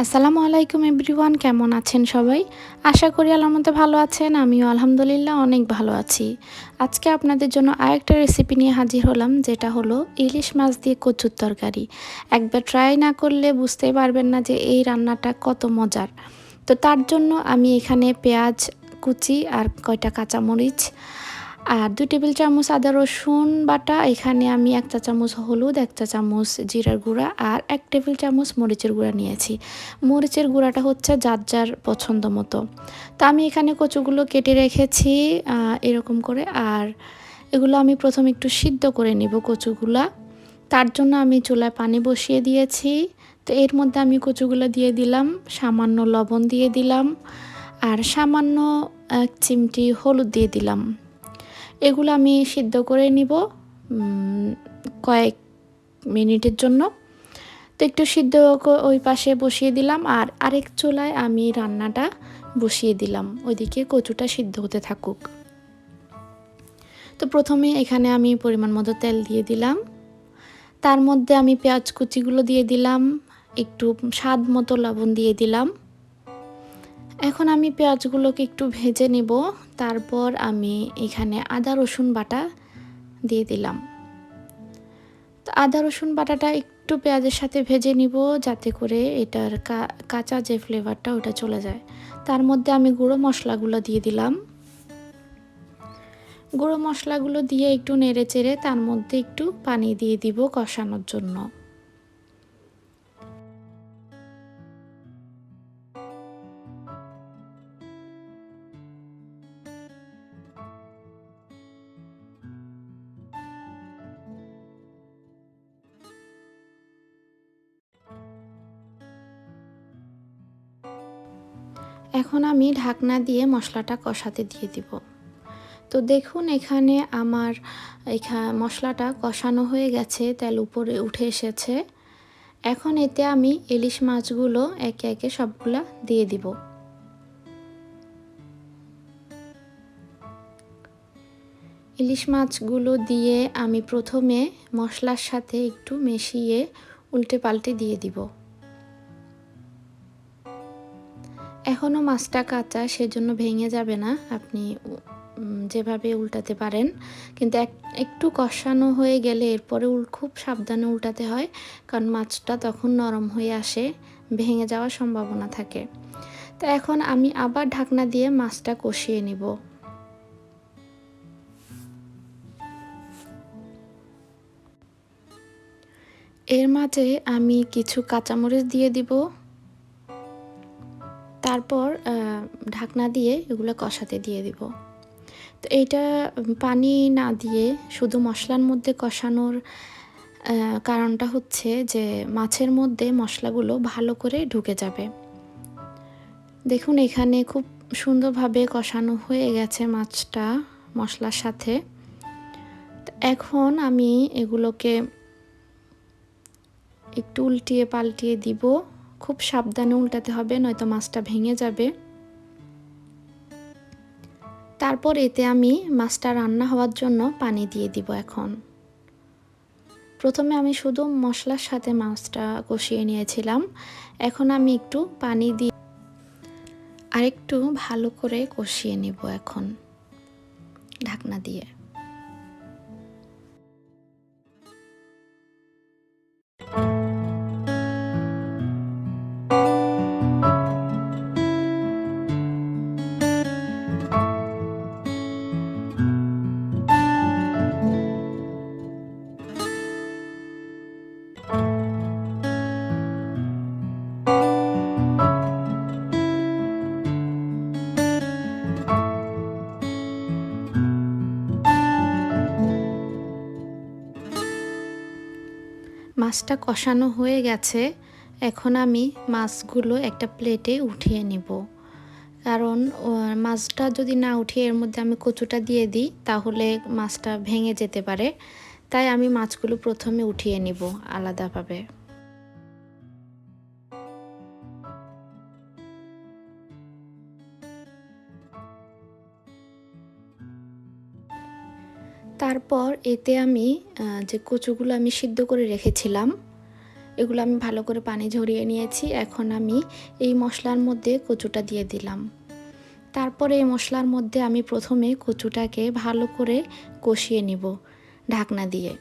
আসসালামু আলাইকুম এভরিওয়ান, কেমন আছেন সবাই? আশা করি আল্লাহর মধ্যে ভালো আছেন। আমিও আলহামদুলিল্লাহ অনেক ভালো আছি। আজকে আপনাদের জন্য আরেকটা রেসিপি নিয়ে হাজির হলাম, যেটা হলো ইলিশ মাছ দিয়ে কচুর তরকারি। একবার ট্রাই না করলে বুঝতেই পারবেন না যে এই রান্নাটা কত মজার। তো তার জন্য আমি এখানে পেঁয়াজ কুচি আর কয়টা কাঁচামরিচ আর 2 টেবিল চামচ আদা রসুন বাটা, এখানে আমি 1 চা চামচ হলুদ, 1 চা চামচ জিরার গুঁড়া আর 1 টেবিল চামচ মরিচের গুঁড়া নিয়েছি। মরিচের গুঁড়াটা হচ্ছে যার যার পছন্দ মতো। তো আমি এখানে কচুগুলো কেটে রেখেছি এরকম করে। আর এগুলো আমি প্রথমে একটু সিদ্ধ করে নেব কচুগুলা। তার জন্য আমি চুলায় পানি বসিয়ে দিয়েছি। তো এর মধ্যে আমি কচুগুলো দিয়ে দিলাম, সামান্য লবণ দিয়ে দিলাম আর সামান্য 1 চিমটি হলুদ দিয়ে দিলাম। এগুলো আমি সিদ্ধ করে নিব কয়েক মিনিটের জন্য। তো একটু সিদ্ধ ওই পাশে বসিয়ে দিলাম আর আরেক চুলায় আমি রান্নাটা বসিয়ে দিলাম, ওইদিকে কচুটা সিদ্ধ হতে থাকুক। তো প্রথমে এখানে আমি পরিমাণ মতো তেল দিয়ে দিলাম, তার মধ্যে আমি পেঁয়াজ কুচিগুলো দিয়ে দিলাম, একটু স্বাদ মতো লবণ দিয়ে দিলাম। এখন আমি পেঁয়াজগুলোকে একটু ভেজে নেব। তারপর আমি এখানে আদা রসুন বাটা দিয়ে দিলাম। তো আদা রসুন বাটাটা একটু পেঁয়াজের সাথে ভেজে নিব, যাতে করে এটার কাঁচা যে ফ্লেভারটা ওটা চলে যায়। তার মধ্যে আমি গুঁড়ো মশলাগুলো দিয়ে দিলাম। গুঁড়ো মশলাগুলো দিয়ে একটু নেড়ে চেড়ে তার মধ্যে একটু পানি দিয়ে দিব কষানোর জন্য। এখন আমি ঢাকনা দিয়ে মশলাটা কষাতে দিয়ে দিব। তো দেখুন এখানে আমার মশলাটা কষানো হয়ে গেছে, তেল উপরে উঠে এসেছে। এখন এতে আমি ইলিশ মাছগুলো একে একে সবগুলা দিয়ে দিব। ইলিশ মাছগুলো দিয়ে আমি প্রথমে মশলার সাথে একটু মিশিয়ে উল্টে পাল্টে দিয়ে দিব। এখনও মাছটা কাঁচা, সেজন্য ভেঙে যাবে না, আপনি যেভাবে উল্টাতে পারেন। কিন্তু একটু কষানো হয়ে গেলে এরপরে খুব সাবধানে উল্টাতে হয়, কারণ মাছটা তখন নরম হয়ে আসে, ভেঙে যাওয়ার সম্ভাবনা থাকে। তো এখন আমি আবার ঢাকনা দিয়ে মাছটা কষিয়ে নিব। এর মাঝে আমি কিছু কাঁচামরিচ দিয়ে দিব। তারপর ঢাকনা দিয়ে এগুলো কষাতে দিয়ে দিব। তো এইটা পানি না দিয়ে শুধু মশলার মধ্যে কষানোর কারণটা হচ্ছে যে মাছের মধ্যে মশলাগুলো ভালো করে ঢুকে যাবে। দেখুন এখানে খুব সুন্দরভাবে কষানো হয়ে গেছে মাছটা মশলার সাথে। এখন আমি এগুলোকে একটু উল্টিয়ে পাল্টিয়ে দিব। খুব সাবধানে উল্টাতে হবে, নয়তো মাছটা ভেঙে যাবে। তারপর এতে আমি মাছটা রান্না হওয়ার জন্য পানি দিয়ে দিব। এখন প্রথমে আমি শুধু মশলার সাথে মাছটা কষিয়ে নিয়েছিলাম, এখন আমি একটু পানি দিয়ে আরেকটু ভালো করে কষিয়ে নিব এখন ঢাকনা দিয়ে। মাছটা কষানো হয়ে গেছে, এখন আমি মাছগুলো একটা প্লেটে উঠিয়ে নিব। কারণ মাছটা যদি না উঠিয়ে এর মধ্যে আমি কচুটা দিয়ে দিই, তাহলে মাছটা ভেঙে যেতে পারে। তাই আমি মাছগুলো প্রথমে উঠিয়ে নিব আলাদাভাবে। তারপর এতে আমি যে কচুগুলো আমি সিদ্ধ করে রেখেছিলাম এগুলো আমি ভালো করে পানি ঝরিয়ে নিয়েছি। এখন আমি এই মশলার মধ্যে কচুটা দিয়ে দিলাম। তারপরে এই মশলার মধ্যে আমি প্রথমে কচুটাকে ভালো করে কষিয়ে নিব ঢাকনা দিয়ে।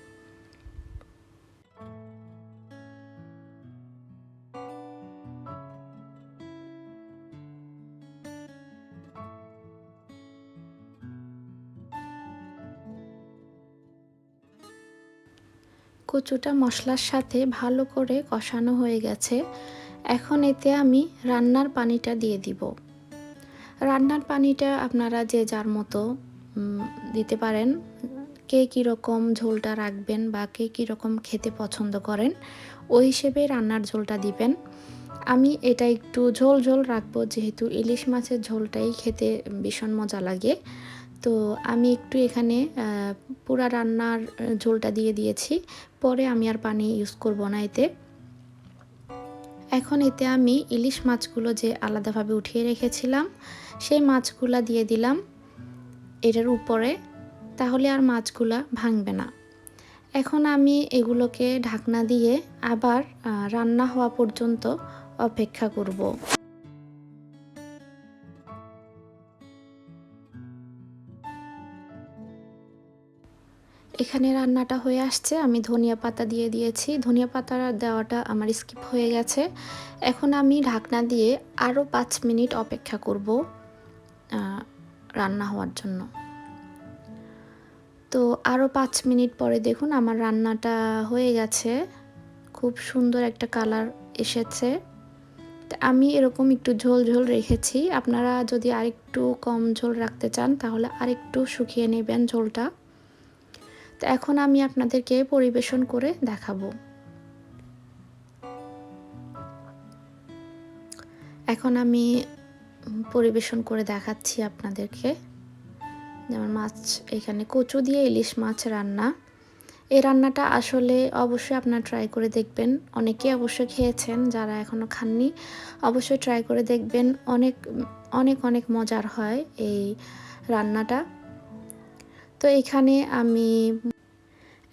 কচুটা মশলার সাথে ভালো করে কষানো হয়ে গেছে। এখন এতে আমি রান্নার পানিটা দিয়ে দিব। রান্নার পানিটা আপনারা যে যার মতো দিতে পারেন, কে কীরকম ঝোলটা রাখবেন বা কে কীরকম খেতে পছন্দ করেন ওই হিসেবে রান্নার ঝোলটা দিবেন। আমি এটা একটু ঝোল ঝোল রাখবো, যেহেতু ইলিশ মাছের ঝোলটাই খেতে ভীষণ মজা লাগে। তো আমি একটু এখানে পুরা রান্নার ঝোলটা দিয়ে দিয়েছি, পরে আমি আর পানি ইউজ করব না এতে। এখন এতে আমি ইলিশ মাছগুলো যে আলাদাভাবে উঠিয়ে রেখেছিলাম সেই মাছগুলা দিয়ে দিলাম এটার উপরে, তাহলে আর মাছগুলা ভাঙবে না। এখন আমি এগুলোকে ঢাকনা দিয়ে আবার রান্না হওয়া পর্যন্ত অপেক্ষা করব। এখানে রান্নাটা হয়ে আসছে, আমি ধনিয়া পাতা দিয়ে দিয়েছি। ধনিয়া পাতা দেওয়াটা আমার স্কিপ হয়ে গেছে। এখন আমি ঢাকনা দিয়ে আরও 5 মিনিট অপেক্ষা করব রান্না হওয়ার জন্য। তো আরও 5 মিনিট পরে দেখুন আমার রান্নাটা হয়ে গেছে, খুব সুন্দর একটা কালার এসেছে। আমি এরকম একটু ঝোল ঝোল রেখেছি, আপনারা যদি আরেকটু কম ঝোল রাখতে চান তাহলে আরেকটু শুকিয়ে নেবেন ঝোলটা। তো এখন আমি আপনাদেরকে পরিবেশন করে দেখাবো। এখন আমি পরিবেশন করে দেখাচ্ছি আপনাদেরকে। যেমন মাছ, এখানে কচু দিয়ে ইলিশ মাছ রান্না। এই রান্নাটা আসলে অবশ্যই আপনারা ট্রাই করে দেখবেন। অনেকেই অবশ্যই খেয়েছেন, যারা এখনও খাননি অবশ্যই ট্রাই করে দেখবেন। অনেক অনেক অনেক মজার হয় এই রান্নাটা। তো এখানে আমি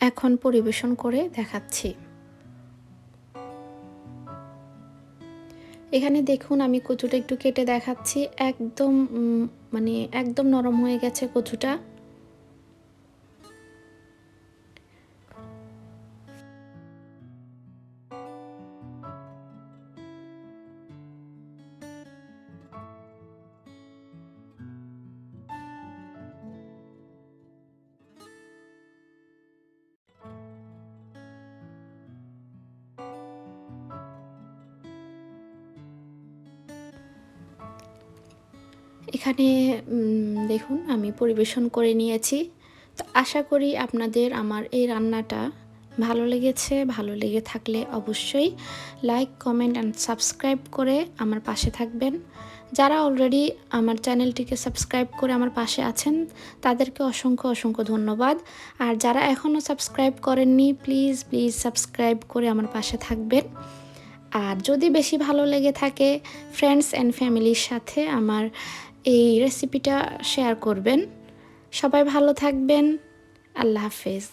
এখন পরিবেশন করে দেখাচ্ছি। এখানে দেখুন আমি কচুটা একটু কেটে দেখাচ্ছি, একদম মানে একদম নরম হয়ে গেছে কচুটা। এখানে দেখুন আমি পরিবেশন করে নিয়েছি। তো আশা করি আপনাদের আমার এই রান্নাটা ভালো লেগেছে। ভালো লেগে থাকলে অবশ্যই লাইক, কমেন্ট অ্যান্ড সাবস্ক্রাইব করে আমার পাশে থাকবেন। যারা অলরেডি আমার চ্যানেলটিকে সাবস্ক্রাইব করে আমার পাশে আছেন তাদেরকে অসংখ্য অসংখ্য ধন্যবাদ। আর যারা এখনও সাবস্ক্রাইব করেননি প্লিজ প্লিজ সাবস্ক্রাইব করে আমার পাশে থাকবেন। আর যদি বেশি ভালো লেগে থাকে ফ্রেন্ডস অ্যান্ড ফ্যামিলির সাথে আমার এই রেসিপিটা শেয়ার করবেন। সবাই ভালো থাকবেন। আল্লাহ হাফেজ।